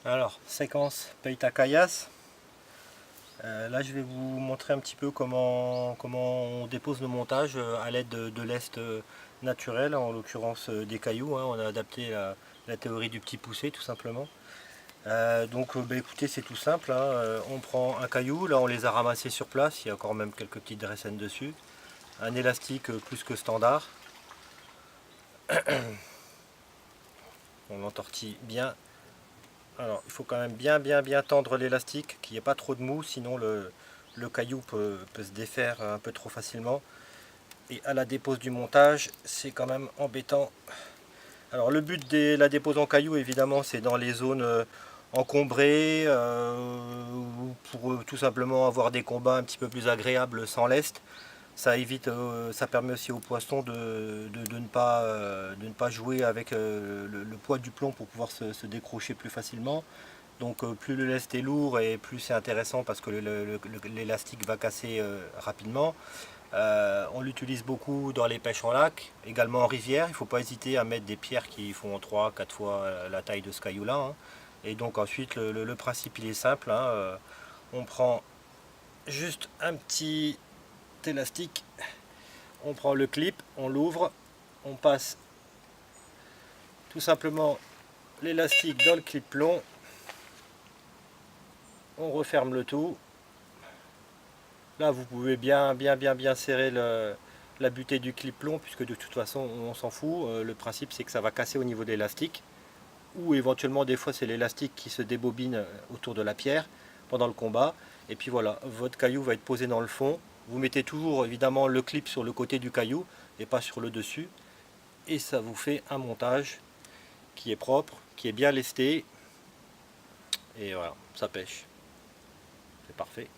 Alors, séquence Peita Caillasse. Là, je vais vous montrer un petit peu comment on dépose le montage à l'aide de lest naturel, en l'occurrence des cailloux, hein. On a adapté la théorie du petit poussé, tout simplement. Écoutez, c'est tout simple, hein. On prend un caillou, là on les a ramassés sur place, il y a encore même quelques petites dressènes dessus. Un élastique plus que standard. On l'entortille bien. Alors, il faut quand même bien tendre l'élastique, qu'il n'y ait pas trop de mou, sinon le caillou peut se défaire un peu trop facilement. Et à la dépose du montage, c'est quand même embêtant. Alors, le but de la dépose en caillou, évidemment, c'est dans les zones encombrées, pour tout simplement avoir des combats un petit peu plus agréables sans lest. Ça évite, ça permet aussi aux poissons de ne pas jouer avec le poids du plomb pour pouvoir se décrocher plus facilement. Donc plus le lest est lourd et plus c'est intéressant parce que l'élastique va casser rapidement. On l'utilise beaucoup dans les pêches en lac, également en rivière. Il ne faut pas hésiter à mettre des pierres qui font 3-4 fois la taille de ce caillou-là, hein. Et donc ensuite le principe il est simple, hein. On prend juste un petit élastique, on prend le clip, on l'ouvre, on passe tout simplement l'élastique dans le clip plomb, on referme le tout. Là vous pouvez bien serrer la butée du clip plomb, puisque de toute façon on s'en fout. Le principe c'est que ça va casser au niveau de l'élastique, ou éventuellement des fois c'est l'élastique qui se débobine autour de la pierre pendant le combat. Et puis voilà, votre caillou va être posé dans le fond. Vous mettez toujours évidemment le clip sur le côté du caillou et pas sur le dessus. Et ça vous fait un montage qui est propre, qui est bien lesté. Et voilà, ça pêche. C'est parfait.